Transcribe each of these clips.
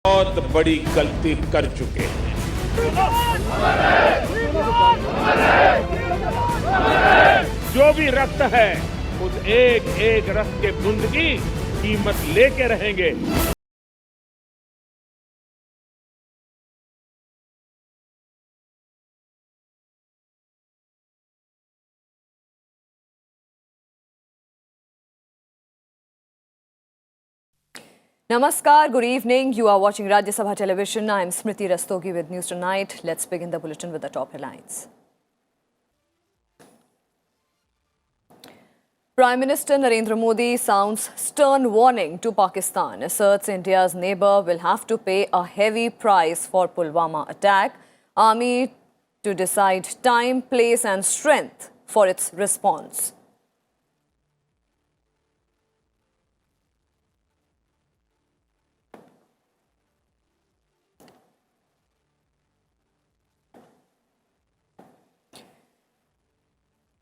बहुत बड़ी गलती कर चुके हैं। जो भी रक्त है उस एक एक रक्त के बूंद की कीमत लेके रहेंगे। Namaskar, good evening. You are watching Rajya Sabha television. I am Smriti Rastogi with News Tonight. Let's begin the bulletin with the top headlines. Prime Minister Narendra Modi sounds stern warning to Pakistan, asserts India's neighbor will have to pay a heavy price for Pulwama attack. Army to decide time, place and strength for its response.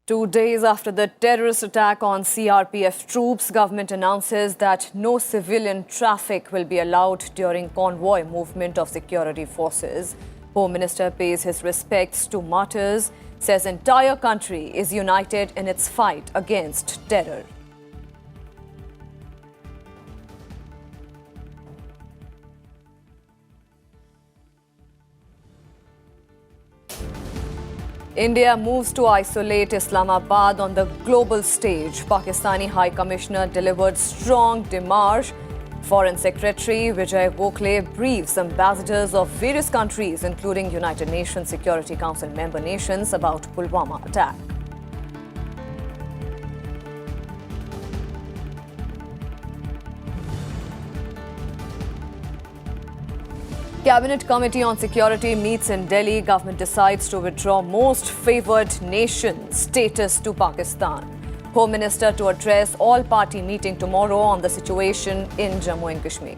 Two days after the terrorist attack on CRPF troops, government announces that no civilian traffic will be allowed during convoy movement of security forces. Home Minister pays his respects to martyrs, says entire country is united in its fight against terror. India moves to isolate Islamabad on the global stage. Pakistani High Commissioner delivered strong démarche. Foreign Secretary Vijay Gokhale briefs ambassadors of various countries, including United Nations Security Council member nations, about Pulwama attack. Cabinet Committee on Security meets in Delhi. Government decides to withdraw most favoured nation status to Pakistan. Home Minister to address all-party meeting tomorrow on the situation in Jammu and Kashmir.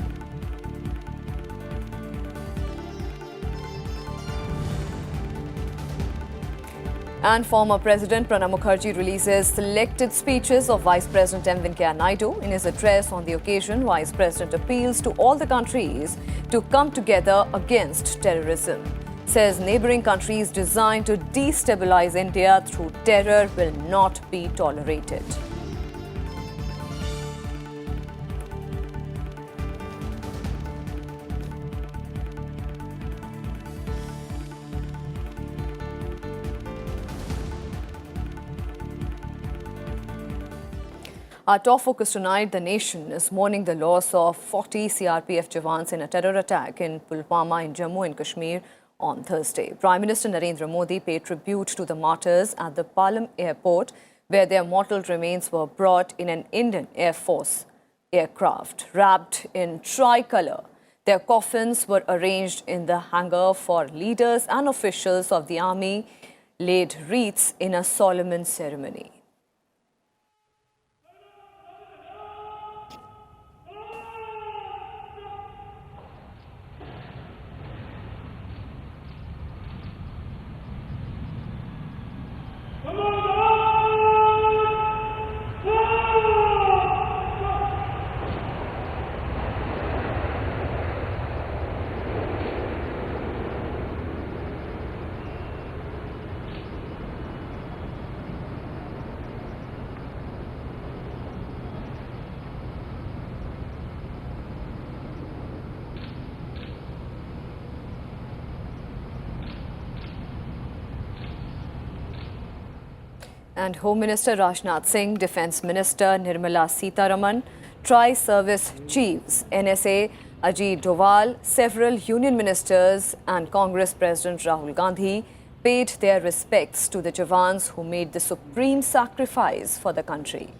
And former President Pranab Mukherjee releases selected speeches of Vice President M. Venkaiah Naidu. In his address on the occasion, Vice President appeals to all the countries to come together against terrorism. Says neighbouring countries designed to destabilize India through terror will not be tolerated. Our top focus tonight, the nation is mourning the loss of 40 CRPF jawans in a terror attack in Pulwama in Jammu and Kashmir on Thursday. Prime Minister Narendra Modi paid tribute to the martyrs at the Pulwama airport, where their mortal remains were brought in an Indian Air Force aircraft. Wrapped in tricolour, their coffins were arranged in the hangar for leaders and officials of the army, laid wreaths in a solemn ceremony. And Home Minister Rajnath Singh, Defence Minister Nirmala Sitharaman, Tri-Service Chiefs, NSA Ajit Doval, several Union Ministers and Congress President Rahul Gandhi paid their respects to the jawans who made the supreme sacrifice for the country.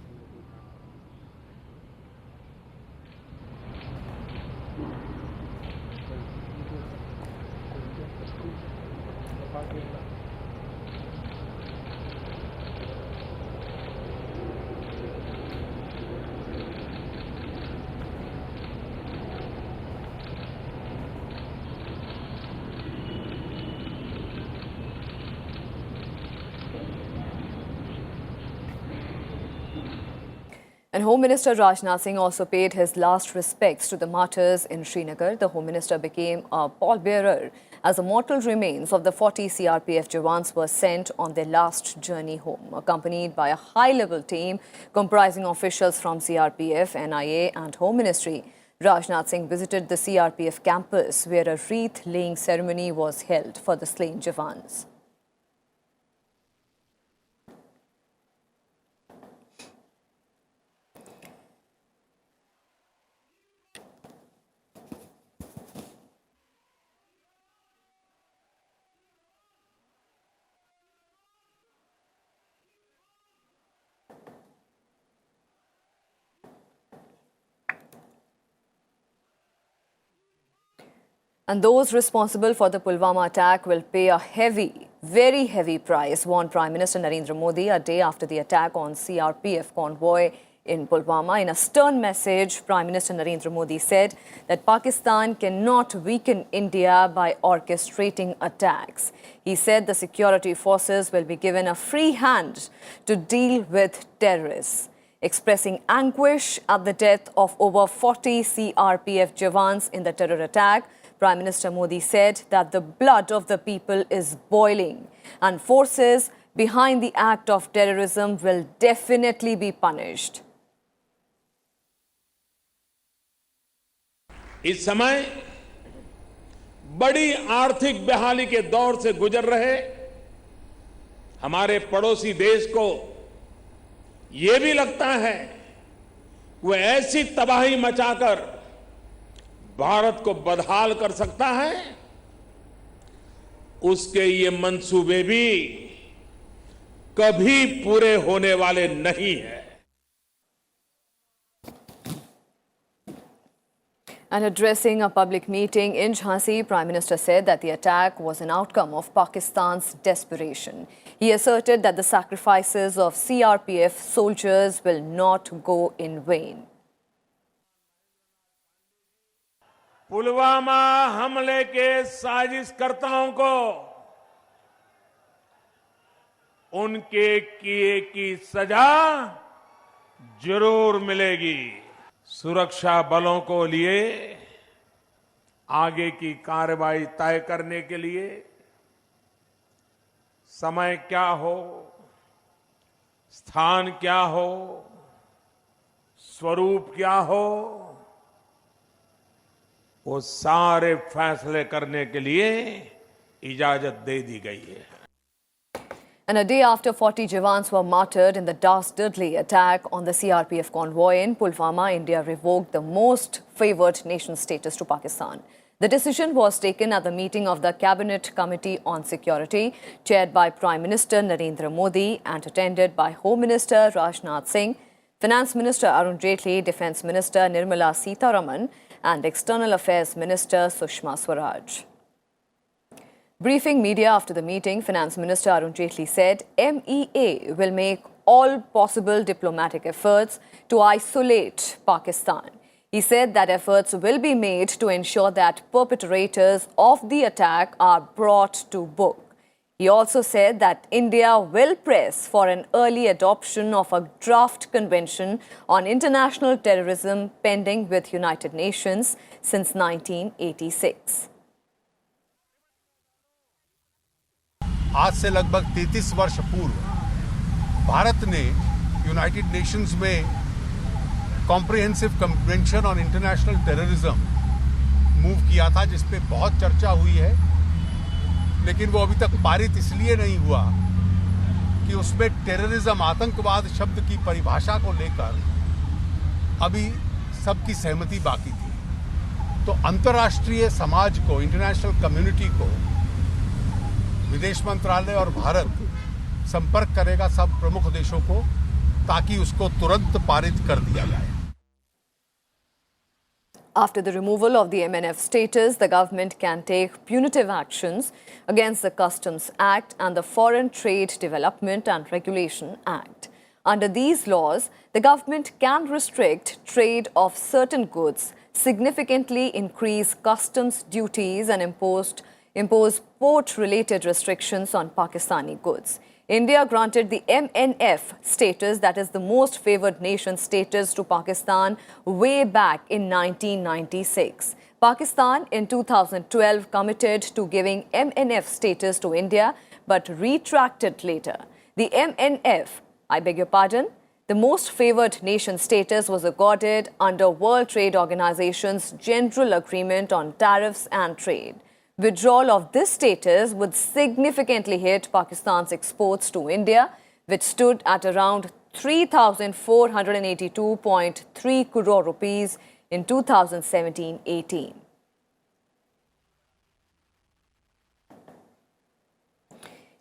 And Home Minister Rajnath Singh also paid his last respects to the martyrs in Srinagar. The Home Minister became a pallbearer as the mortal remains of the 40 CRPF Jawans were sent on their last journey home, accompanied by a high-level team comprising officials from CRPF, NIA and Home Ministry. Rajnath Singh visited the CRPF campus where a wreath-laying ceremony was held for the slain Jawans. And those responsible for the Pulwama attack will pay a heavy, very heavy price, warned Prime Minister Narendra Modi a day after the attack on CRPF convoy in Pulwama. In a stern message, Prime Minister Narendra Modi said that Pakistan cannot weaken India by orchestrating attacks. He said the security forces will be given a free hand to deal with terrorists. Expressing anguish at the death of over 40 CRPF Jawans in the terror attack, Prime Minister Modi said that the blood of the people is boiling and forces behind the act of terrorism will definitely be punished. इस समय बड़ी आर्थिक बहाली के दौर से गुजर रहे हमारे पड़ोसी देश को ये भी लगता है वो ऐसी तबाही मचाकर भारत को बदहाल कर सकता है, उसके ये मंसूबे भी कभी पूरे होने वाले नहीं हैं. And addressing a public meeting in Jhansi, Prime Minister said that the attack was an outcome of Pakistan's desperation. He asserted that the sacrifices of CRPF soldiers will not go in vain. Pulwama हमले के साजिशकर्ताओं को उनके किए की सजा जरूर मिलेगी. सुरक्षा बलों को लिए आगे की कार्रवाई तय करने के लिए समय क्या हो, स्थान क्या हो, स्वरूप क्या हो, वो सारे फैसले करने के लिए इजाजत दे दी गई है. And a day after 40 Jawans were martyred in the dastardly attack on the CRPF convoy in Pulwama, India revoked the most favoured nation status to Pakistan. The decision was taken at the meeting of the Cabinet Committee on Security, chaired by Prime Minister Narendra Modi and attended by Home Minister Rajnath Singh, Finance Minister Arun Jaitley, Defence Minister Nirmala Sitharaman and External Affairs Minister Sushma Swaraj. Briefing media after the meeting, Finance Minister Arun Jaitley said MEA will make all possible diplomatic efforts to isolate Pakistan. He said that efforts will be made to ensure that perpetrators of the attack are brought to book. He also said that India will press for an early adoption of a draft convention on international terrorism pending with United Nations since 1986. आज से लगभग 33 वर्ष पूर्व भारत ने United Nations में comprehensive convention on international terrorism move किया था, जिस पे बहुत चर्चा हुई है, लेकिन वो अभी तक पारित इसलिए नहीं हुआ कि उसमें टेररिज्म, आतंकवाद शब्द की परिभाषा को लेकर अभी सबकी सहमति बाकी थी. तो अंतर्राष्ट्रीय समाज को, इंटरनेशनल कम्युनिटी को विदेश मंत्रालय और भारत संपर्क करेगा सब प्रमुख देशों को, ताकि उसको तुरंत पारित कर दिया जाए. After the removal of the MNF status, the government can take punitive actions against the Customs Act and the Foreign Trade Development and Regulation Act. Under these laws, the government can restrict trade of certain goods, significantly increase customs duties and impose impose port-related restrictions on Pakistani goods. India granted the MNF status, that is the most favoured nation status, to Pakistan way back in 1996. Pakistan in 2012 committed to giving MNF status to India but retracted later. The MNF, the most favoured nation status was accorded under World Trade Organization's General Agreement on Tariffs and Trade. Withdrawal of this status would significantly hit Pakistan's exports to India, which stood at around 3,482.3 crore rupees in 2017-18.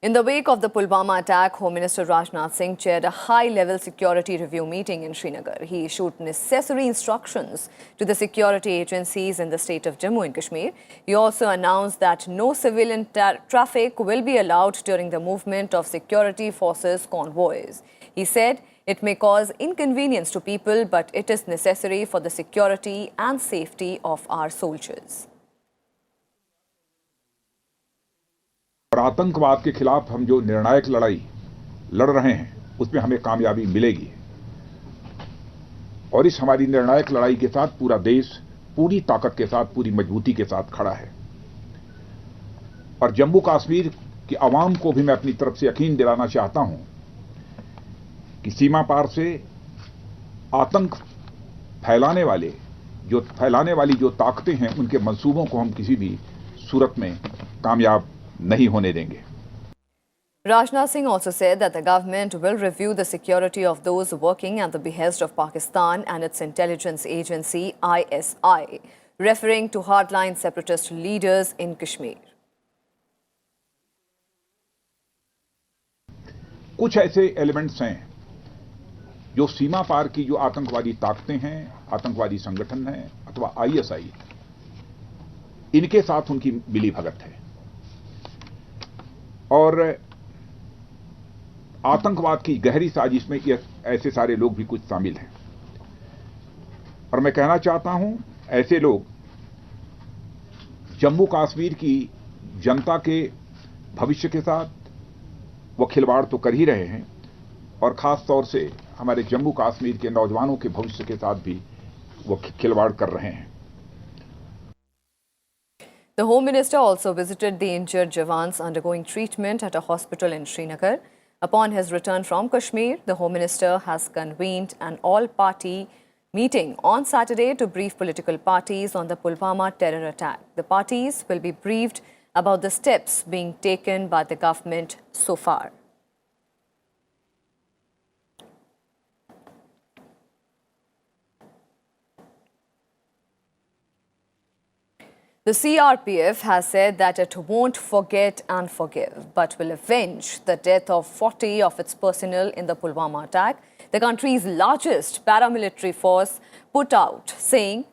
In the wake of the Pulwama attack, Home Minister Rajnath Singh chaired a high-level security review meeting in Srinagar. He issued necessary instructions to the security agencies in the state of Jammu and Kashmir. He also announced that no civilian traffic will be allowed during the movement of security forces convoys. He said it may cause inconvenience to people, but it is necessary for the security and safety of our soldiers. और आतंकवाद के खिलाफ हम जो निर्णायक लड़ाई लड़ रहे हैं उसमें हमें कामयाबी मिलेगी और इस हमारी निर्णायक लड़ाई के साथ पूरा देश पूरी ताकत के साथ पूरी मजबूती के साथ खड़ा है और जम्मू कश्मीर की आवाम को भी मैं अपनी तरफ से यकीन दिलाना चाहता हूं कि सीमा पार से आतंक फैलाने वाली जो ताकतें हैं उनके मंसूबों को हम किसी भी सूरत में कामयाब नहीं होने देंगे. Rajnath Singh also said that the government will review the security of those working at the behest of Pakistan and its intelligence agency ISI, referring to hardline separatist leaders in Kashmir. कुछ ऐसे elements हैं जो सीमा पार की जो आतंकवादी ताकतें हैं, आतंकवादी संगठन हैं अथवा ISI, इनके साथ उनकी मिलीभगत है और आतंकवाद की गहरी साजिश में ऐसे सारे लोग भी कुछ शामिल हैं और मैं कहना चाहता हूं ऐसे लोग जम्मू कश्मीर की जनता के भविष्य के साथ वो खिलवाड़ तो कर ही रहे हैं और खास तौर से हमारे जम्मू कश्मीर के नौजवानों के भविष्य के साथ भी वो खिलवाड़ कर रहे हैं. The Home Minister also visited the injured Jawans undergoing treatment at a hospital in Srinagar. Upon his return from Kashmir, the Home Minister has convened an all-party meeting on Saturday to brief political parties on the Pulwama terror attack. The parties will be briefed about the steps being taken by the government so far. The CRPF has said that it won't forget and forgive, but will avenge the death of 40 of its personnel in the Pulwama attack. The country's largest paramilitary force put out, saying,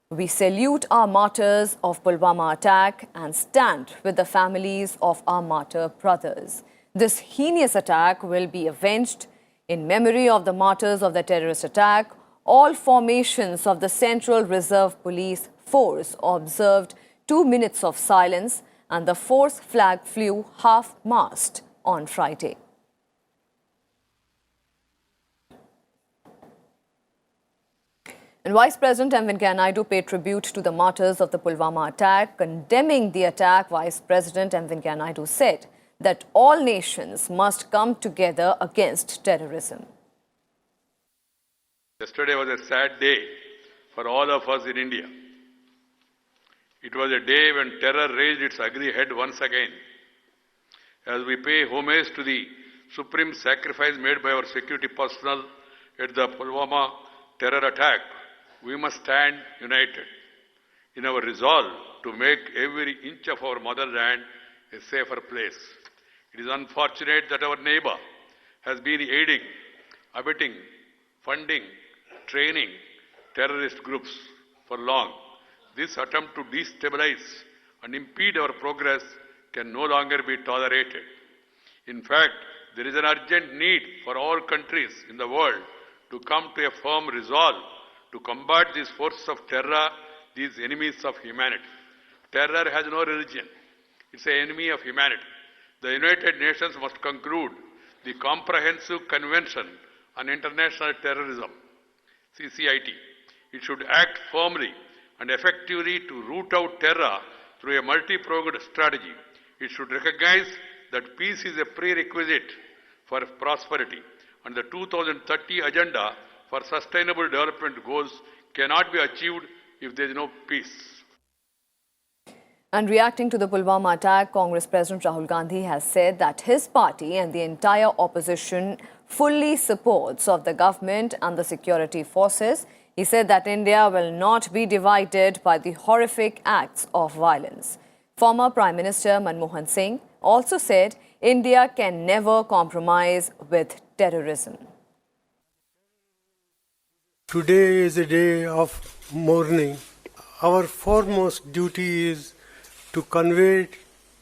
"We salute our martyrs of Pulwama attack and stand with the families of our martyr brothers. This heinous attack will be avenged in memory of the martyrs of the terrorist attack. All formations of the Central Reserve Police Force observed 2 minutes of silence and the force flag flew half-mast on Friday." And Vice President Venkaiah Naidu paid tribute to the martyrs of the Pulwama attack. Condemning the attack, Vice President Venkaiah Naidu said that all nations must come together against terrorism. Yesterday was a sad day for all of us in India. It was a day when terror raised its ugly head once again. As we pay homage to the supreme sacrifice made by our security personnel at the Pulwama terror attack, we must stand united in our resolve to make every inch of our motherland a safer place. It is unfortunate that our neighbor has been aiding, abetting, funding, training terrorist groups for long. This attempt to destabilize and impede our progress can no longer be tolerated. In fact, there is an urgent need for all countries in the world to come to a firm resolve to combat these forces of terror, these enemies of humanity. Terror has no religion. It's an enemy of humanity. The United Nations must conclude the Comprehensive Convention on International Terrorism, CCIT. It should act firmly and effectively to root out terror through a multi-pronged strategy. It should recognize that peace is a prerequisite for prosperity, and the 2030 Agenda for Sustainable Development Goals cannot be achieved if there is no peace. And reacting to the Pulwama attack, Congress President Rahul Gandhi has said that his party and the entire opposition fully supports of the government and the security forces. He said that India will not be divided by the horrific acts of violence. Former Prime Minister Manmohan Singh also said India can never compromise with terrorism. Today is a day of mourning. Our foremost duty is to convey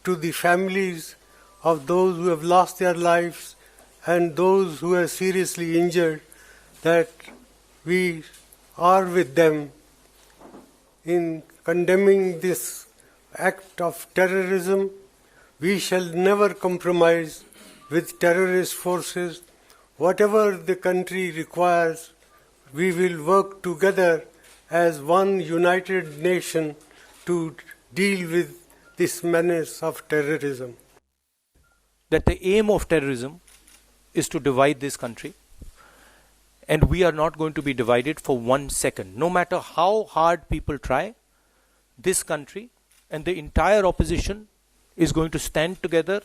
to the families of those who have lost their lives and those who are seriously injured that we are with them in condemning this act of terrorism. We shall never compromise with terrorist forces. Whatever the country requires, we will work together as one united nation to deal with this menace of terrorism. That the aim of terrorism is to divide this country, and we are not going to be divided for 1 second. No matter how hard people try, this country and the entire opposition is going to stand together.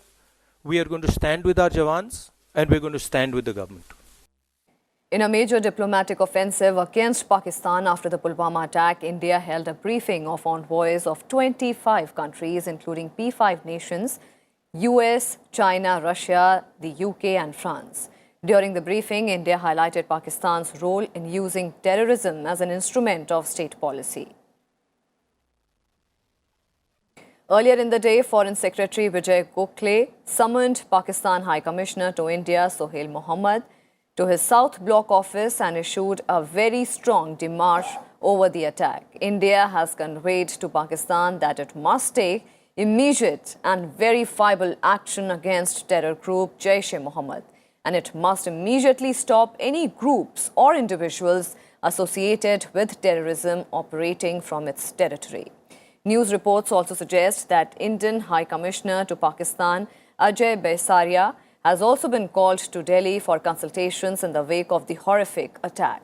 We are going to stand with our Jawans, and we're going to stand with the government. In a major diplomatic offensive against Pakistan after the Pulwama attack, India held a briefing of envoys of 25 countries, including P5 nations, US, China, Russia, the UK and France. During the briefing, India highlighted Pakistan's role in using terrorism as an instrument of state policy. Earlier in the day, Foreign Secretary Vijay Gokhale summoned Pakistan High Commissioner to India, Sohail Mohammad, to his South Block office and issued a very strong démarche over the attack. India has conveyed to Pakistan that it must take immediate and verifiable action against terror group Jaish-e-Mohammed, and it must immediately stop any groups or individuals associated with terrorism operating from its territory. News reports also suggest that Indian High Commissioner to Pakistan, Ajay Baisaria, has also been called to Delhi for consultations in the wake of the horrific attack.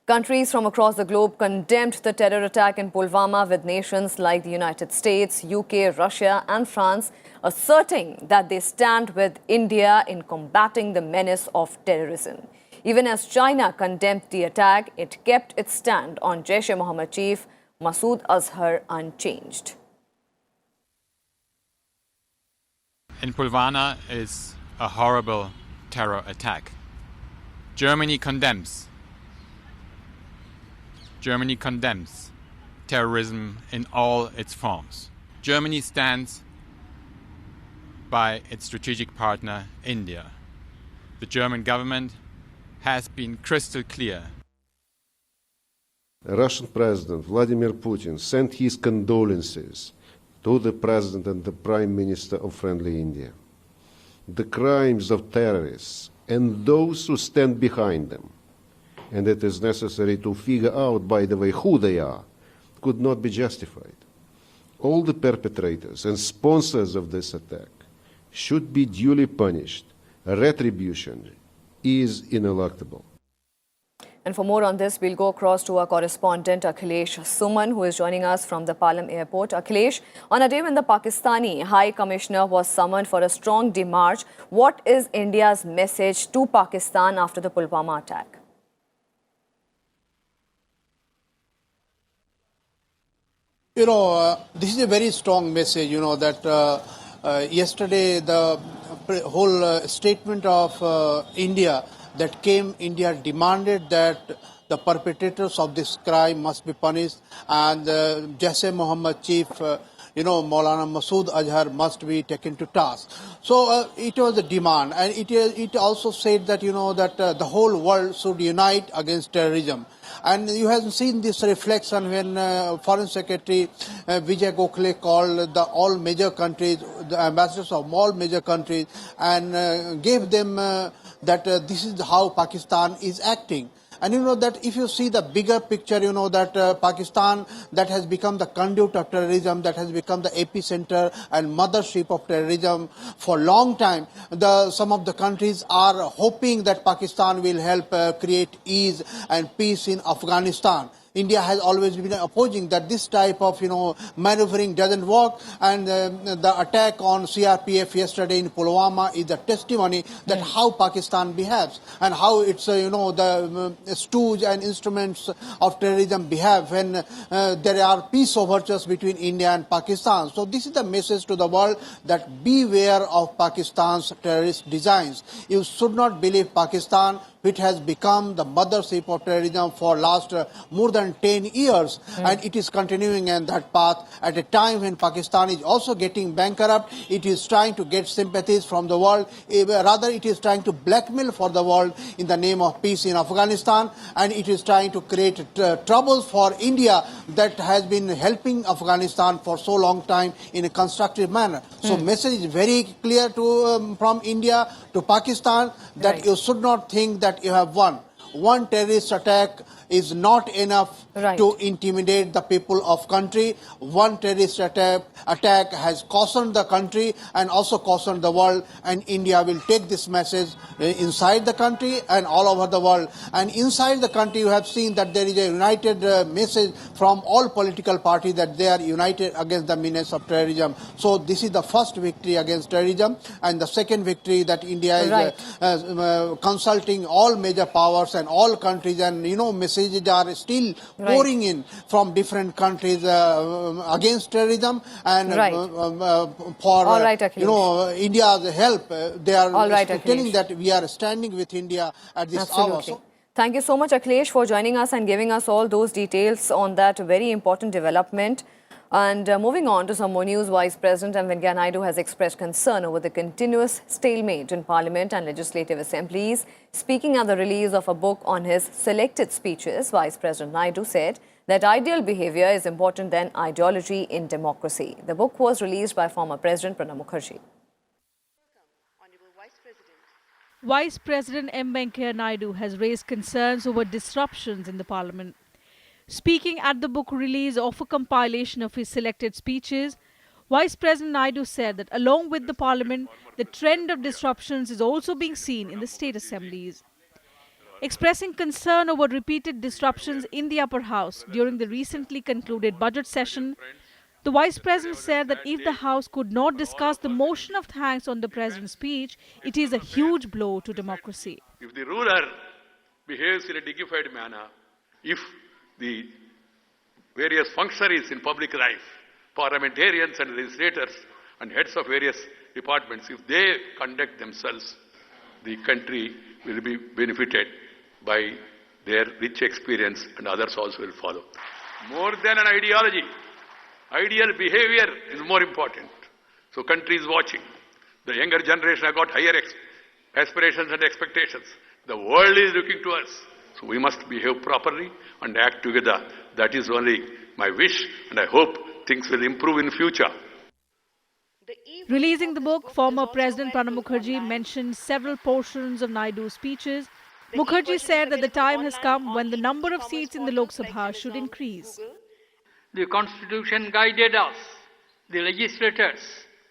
Countries from across the globe condemned the terror attack in Pulwama, with nations like the United States, UK, Russia and France asserting that they stand with India in combating the menace of terrorism. Even as China condemned the attack, it kept its stand on Jaish-e-Mohammed chief Masood Azhar unchanged. In Pulwama is a horrible terror attack. Germany condemns terrorism in all its forms. Germany stands by its strategic partner, India. The German government has been crystal clear. Russian President Vladimir Putin sent his condolences to the President and the Prime Minister of friendly India. The crimes of terrorists and those who stand behind them, and it is necessary to figure out, by the way, who they are, could not be justified. All the perpetrators and sponsors of this attack should be duly punished. Retribution is ineluctable. And for more on this, we'll go across to our correspondent Akhilesh Suman, who is joining us from the Palam airport. Akhilesh, on a day when the Pakistani High Commissioner was summoned for a strong démarche, what is India's message to Pakistan after the Pulwama attack? This is a very strong message, that yesterday the whole statement of India that came, India demanded that the perpetrators of this crime must be punished, and Jaish-e-Mohammed chief, Maulana Masood Azhar must be taken to task. So it was a demand, and it also said that, that the whole world should unite against terrorism. And you have seen this reflection when Foreign Secretary Vijay Gokhale called all major countries, the ambassadors of all major countries, and gave them that this is how Pakistan is acting. And you know that if you see the bigger picture, you know that Pakistan, that has become the conduit of terrorism, that has become the epicenter and mothership of terrorism for a long time. Some of the countries are hoping that Pakistan will help create ease and peace in Afghanistan. India has always been opposing that this type of, maneuvering doesn't work, and the attack on CRPF yesterday in Pulwama is a testimony that how Pakistan behaves and how it's, the stooge and instruments of terrorism behave when there are peace overtures between India and Pakistan. So this is the message to the world that beware of Pakistan's terrorist designs. You should not believe Pakistan, which has become the mothership of terrorism for last more than 10 years. And it is continuing in that path at a time when Pakistan is also getting bankrupt. It is trying to get sympathies from the world. Rather, it is trying to blackmail for the world in the name of peace in Afghanistan. And it is trying to create troubles for India that has been helping Afghanistan for so long time in a constructive manner. So message is very clear to from India to Pakistan that you should not think that you have won. One terrorist attack is not enough to intimidate the people of country. One terrorist attack has cautioned the country and also cautioned the world, and India will take this message inside the country and all over the world. And inside the country, you have seen that there is a united message from all political parties that they are united against the menace of terrorism. So this is the first victory against terrorism, and the second victory that India is consulting all major powers and all countries, and messages are still pouring in from different countries against terrorism and for India's help. They are telling that we are standing with India at this hour. So, thank you so much, Akhilesh, for joining us and giving us all those details on that very important development. And moving on to some more news, Vice President Venkaiah Naidu has expressed concern over the continuous stalemate in Parliament and legislative assemblies. Speaking at the release of a book on his selected speeches, Vice President Naidu said that ideal behavior is important than ideology in democracy. The book was released by former President Pranab Mukherjee. Vice President M. Venkaiah Naidu has raised concerns over disruptions in the Parliament. Speaking at the book release of a compilation of his selected speeches, Vice President Naidu said that along with the Parliament, the trend of disruptions is also being seen in the state assemblies. Expressing concern over repeated disruptions in the upper house during the recently concluded budget session, the Vice President said that if the House could not discuss the motion of thanks on the President's speech, it is a huge blow to democracy. If the ruler behaves in a dignified manner, if the various functionaries in public life, parliamentarians and legislators and heads of various departments, if they conduct themselves, the country will be benefited by their rich experience, and others also will follow. More than an ideology, ideal behavior is more important. So country is watching. The younger generation have got higher aspirations and expectations. The world is looking to us. So we must behave properly and act together. That is only my wish, and I hope things will improve in future. Releasing the book, former President Pranab Mukherjee mentioned several portions of Naidu's speeches. Mukherjee said that the time has come when the number of seats in the Lok Sabha should increase. The Constitution guided us, the legislators,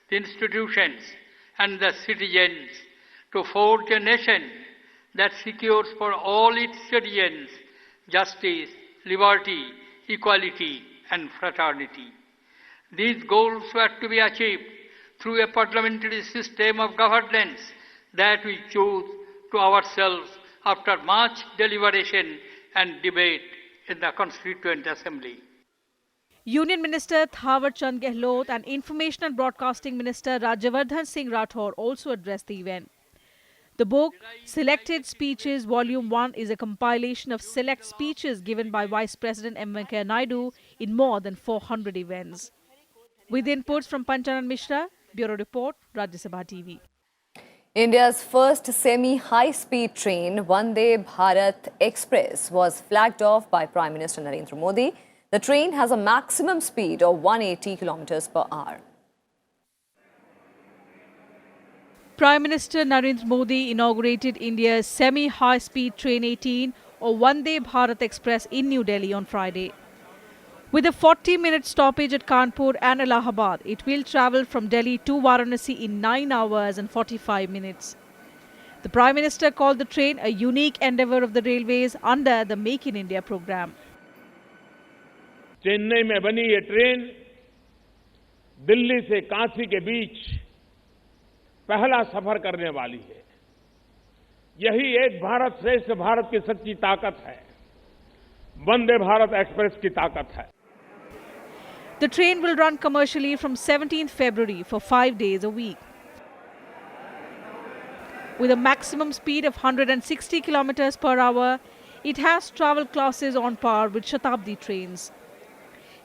the institutions, and the citizens to forge a nation that secures for all its citizens justice, liberty, equality, and fraternity. These goals were to be achieved through a parliamentary system of governance that we chose to ourselves after much deliberation and debate in the Constituent Assembly. Union Minister Thawar Chand Gehlot and Information and Broadcasting Minister Rajya Singh Rathore also addressed the event. The book, Selected Speeches Volume 1, is a compilation of select speeches given by Vice President M. Venkaiah Naidu in more than 400 events. With inputs from Panchanan Mishra, Bureau Report, Rajya Sabha TV. India's first semi-high-speed train, Vande Bharat Express, was flagged off by Prime Minister Narendra Modi. The train has a maximum speed of 180 kilometers per hour. Prime Minister Narendra Modi inaugurated India's semi-high-speed train 18 or Vande Bharat Express in New Delhi on Friday. With a 40-minute stoppage at Kanpur and Allahabad, it will travel from Delhi to Varanasi in 9 hours and 45 minutes. The Prime Minister called the train a unique endeavour of the railways under the Make in India program. Chennai में बनी ये train Delhi से काशी के बीच पहला सफर करने वाली है। यही एक भारत श्रेष्ठ भारत की सच्ची ताकत है, वंदे भारत एक्सप्रेस की ताकत है। The train will run commercially from 17th February for 5 days a week. With a maximum speed of 160 kilometers per hour, it has travel classes on par with Shatabdi trains.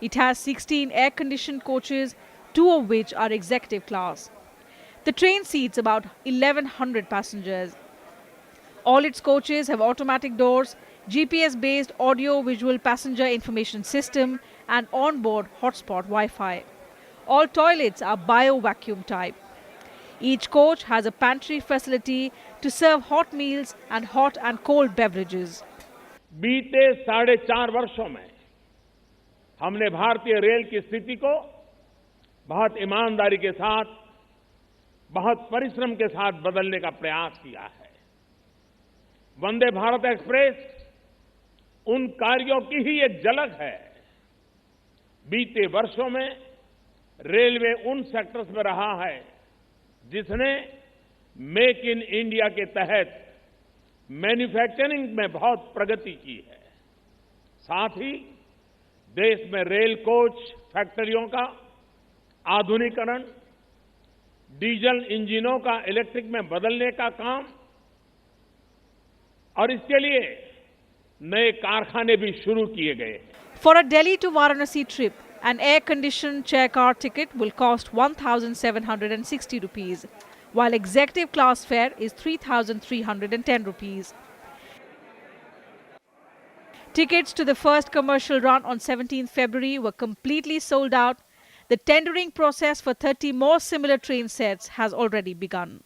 It has 16 air-conditioned coaches, 2 of which are executive class. The train seats about 1,100 passengers. All its coaches have automatic doors, GPS-based audio-visual passenger information system and on-board hotspot Wi-Fi. All toilets are bio-vacuum type. Each coach has a pantry facility to serve hot meals and hot and cold beverages. बीते 4.5 वर्षों में हमने भारतीय rail की स्थिति को बहुत ईमानदारी के साथ, बहुत परिश्रम के साथ बदलने का प्रयास किया है। वंदे भारत एक्सप्रेस उन कार्यों की ही एक झलक है। बीते वर्षों में रेलवे उन सेक्टर्स में रहा है जिसने मेक इन इंडिया के तहत मैन्युफैक्चरिंग में बहुत प्रगति की है। साथ ही देश में रेल कोच फैक्ट्रियों का आधुनिकीकरण, डीजल इंजनों का इलेक्ट्रिक में बदलने का काम और इसके लिए नए कारखाने भी शुरू किए गए हैं। For a Delhi to Varanasi trip, an air-conditioned chair car ticket will cost 1,760 rupees, while executive class fare is 3,310 rupees. Tickets to the first commercial run on 17th February were completely sold out. The tendering process for 30 more similar train sets has already begun.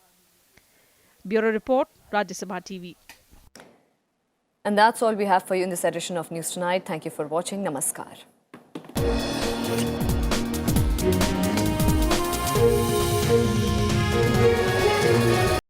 Bureau Report, Rajya Sabha TV. And that's all we have for you in this edition of News Tonight. Thank you for watching. Namaskar.